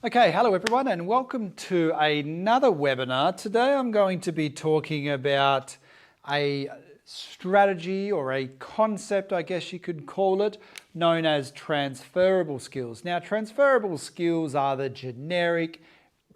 Okay, hello everyone and welcome to another webinar. Today I'm going to be talking about a strategy or a concept, I guess you could call it, known as transferable skills. Now, transferable skills are the generic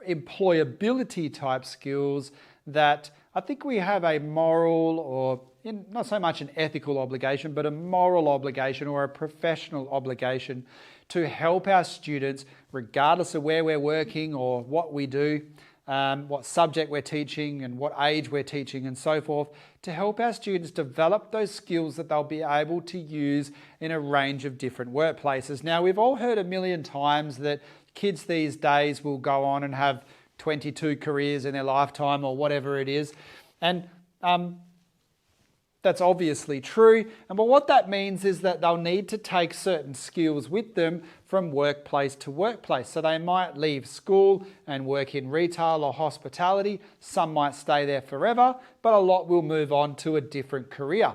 employability type skills that I think we have a moral or not so much an ethical obligation, but a moral obligation or a professional obligation to help our students, regardless of where we're working or what we do, what subject we're teaching and what age we're teaching and so forth, to help our students develop those skills that they'll be able to use in a range of different workplaces. Now, we've all heard a million times that kids these days will go on and have 22 careers in their lifetime or whatever it is. And that's obviously true. But what that means is that they'll need to take certain skills with them from workplace to workplace. So they might leave school and work in retail or hospitality. Some might stay there forever, but a lot will move on to a different career.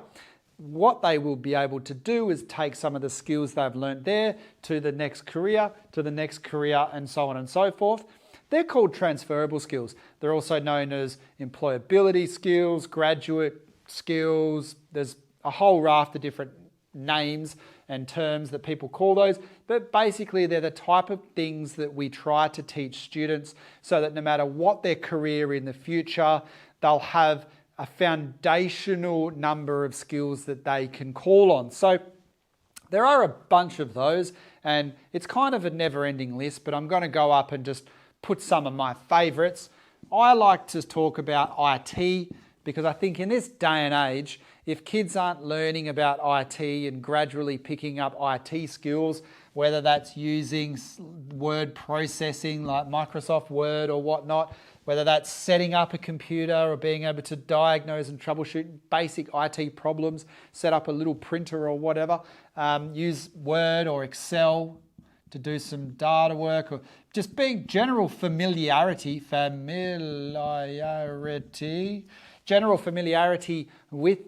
What they will be able to do is take some of the skills they've learnt there to the next career, and so on and so forth. They're called transferable skills. They're also known as employability skills, graduate skills. There's a whole raft of different names and terms that people call those, but basically they're the type of things that we try to teach students so that no matter what their career in the future, they'll have a foundational number of skills that they can call on. So there are a bunch of those, and it's kind of a never-ending list, but I'm going to go up and just put some of my favorites. I like to talk about IT because I think in this day and age, if kids aren't learning about IT and gradually picking up IT skills, whether that's using word processing like Microsoft Word or whatnot, whether that's setting up a computer or being able to diagnose and troubleshoot basic IT problems, set up a little printer or whatever, use Word or Excel to do some data work, or just being general familiarity with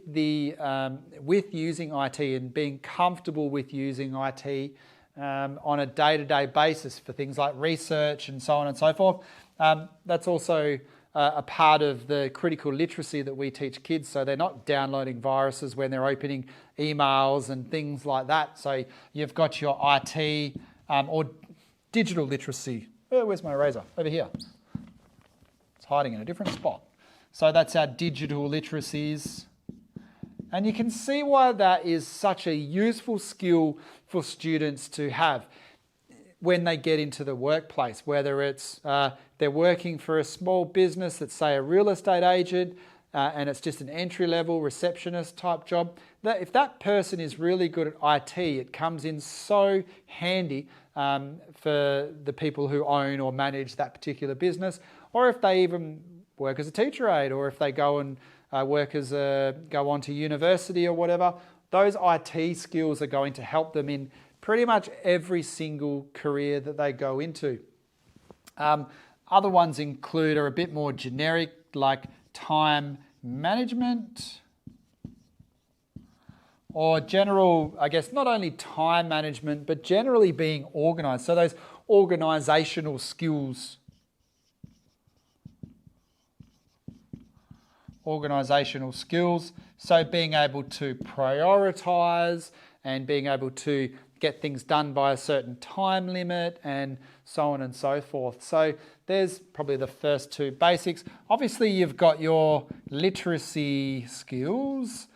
with using IT and being comfortable with using IT on a day-to-day basis for things like research and so on and so forth. That's also a part of the critical literacy that we teach kids, so they're not downloading viruses when they're opening emails and things like that. So you've got your IT or digital literacy. Oh, where's my eraser? Over here. It's hiding in a different spot. So that's our digital literacies. And you can see why that is such a useful skill for students to have when they get into the workplace, whether it's they're working for a small business that's, say, a real estate agent, and it's just an entry-level receptionist type job. That if that person is really good at IT, it comes in so handy for the people who own or manage that particular business, or if they even work as a teacher aide, or if they go and go on to university or whatever. Those IT skills are going to help them in pretty much every single career that they go into. Other ones are a bit more generic, like time management, or general, I guess, not only time management, but generally being organized. So those organizational skills. So being able to prioritize and being able to get things done by a certain time limit and so on and so forth. So there's probably the first two basics. Obviously, you've got your literacy skills,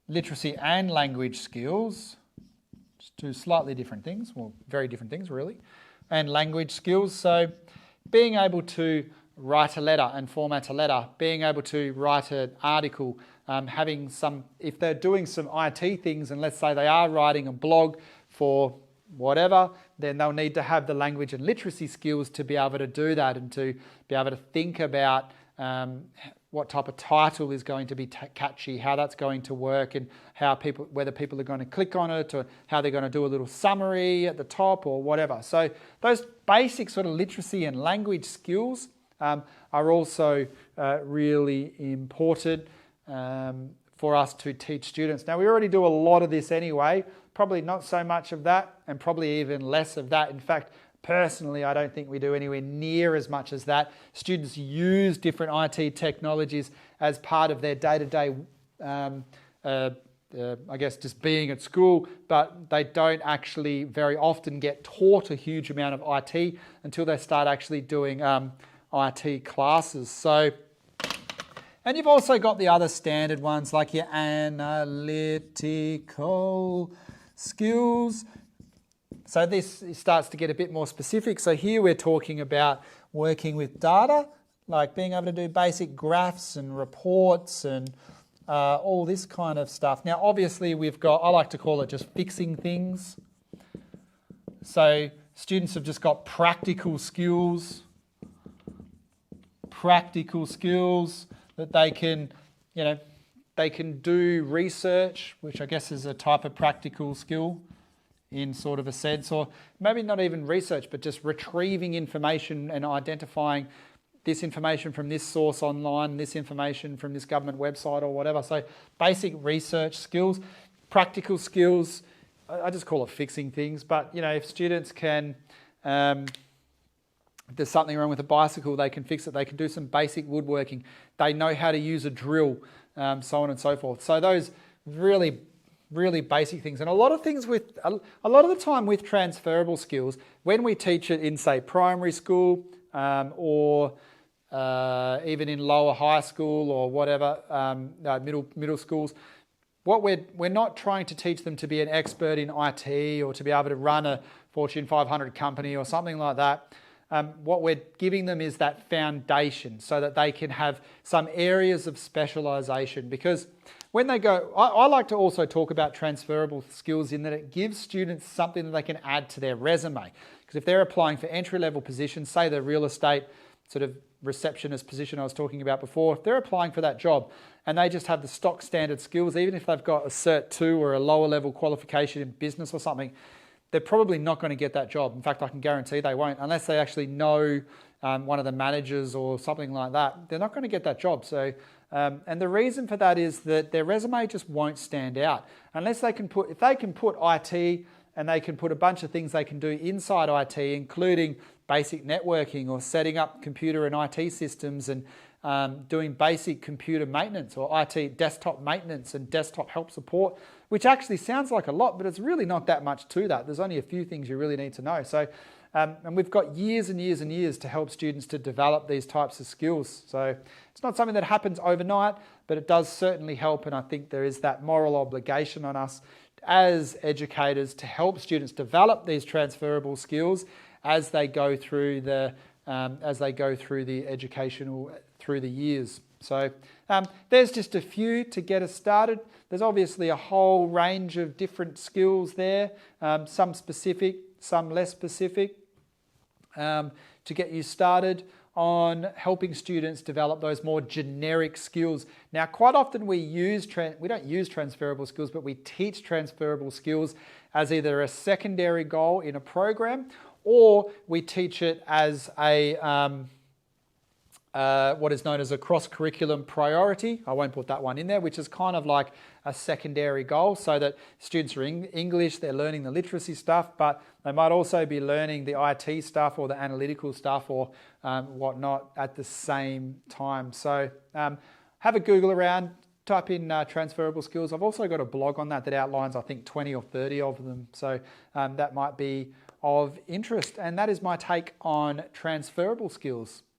literacy and language skills, just two slightly different things, well, very different things really, and language skills. So being able to write a letter and format a letter, being able to write an article, if they're doing some IT things, and let's say they are writing a blog for whatever, then they'll need to have the language and literacy skills to be able to do that and to be able to think about what type of title is going to be catchy, how that's going to work, and whether people are going to click on it, or how they're going to do a little summary at the top or whatever. So those basic sort of literacy and language skills are also really important for us to teach students. Now, we already do a lot of this anyway, probably not so much of that and probably even less of that. In fact, Personally, I don't think we do anywhere near as much as that. Students use different IT technologies as part of their day-to-day, I guess, just being at school, but they don't actually very often get taught a huge amount of IT until they start actually doing IT classes. So, and you've also got the other standard ones like your analytical skills. So this starts to get a bit more specific. So here we're talking about working with data, like being able to do basic graphs and reports and all this kind of stuff. Now, obviously, we've got, I like to call it just fixing things. So students have just got practical skills that they can, they can do research, which I guess is a type of practical skill in sort of a sense, or maybe not even research, but just retrieving information and identifying this information from this source online, this information from this government website or whatever. So basic research skills, practical skills, I just call it fixing things, but if students can, if there's something wrong with a bicycle, they can fix it. They can do some basic woodworking. They know how to use a drill, so on and so forth. So those really basic things. And a lot of things with, a lot of the time with transferable skills, when we teach it in, say, primary school or even in lower high school or whatever, middle schools, what we're not trying to teach them to be an expert in IT or to be able to run a Fortune 500 company or something like that. What we're giving them is that foundation so that they can have some areas of specialisation, because when they go, I like to also talk about transferable skills in that it gives students something that they can add to their resume. Because if they're applying for entry-level positions, say the real estate sort of receptionist position I was talking about before, if they're applying for that job and they just have the stock standard skills, even if they've got a Cert 2 or a lower level qualification in business or something, they're probably not going to get that job. In fact, I can guarantee they won't, unless they actually know one of the managers or something like that. They're not going to get that job. So, and the reason for that is that their resume just won't stand out unless they can put, if they can put IT and they can put a bunch of things they can do inside IT, including basic networking or setting up computer and IT systems and doing basic computer maintenance or IT desktop maintenance and desktop help support, which actually sounds like a lot, but it's really not that much to that. There's only a few things you really need to know. So, and we've got years and years and years to help students to develop these types of skills. So it's not something that happens overnight, but it does certainly help. And I think there is that moral obligation on us as educators to help students develop these transferable skills as they go through the educational through the years. So there's just a few to get us started. There's obviously a whole range of different skills there, some specific, some less specific, to get you started on helping students develop those more generic skills. Now, quite often we don't use transferable skills, but we teach transferable skills as either a secondary goal in a program, or we teach it as a what is known as a cross-curriculum priority. I won't put that one in there, which is kind of like a secondary goal, so that students are English, they're learning the literacy stuff, but they might also be learning the IT stuff or the analytical stuff or whatnot at the same time. So have a Google around, type in transferable skills. I've also got a blog on that outlines, I think, 20 or 30 of them. So that might be of interest. And that is my take on transferable skills.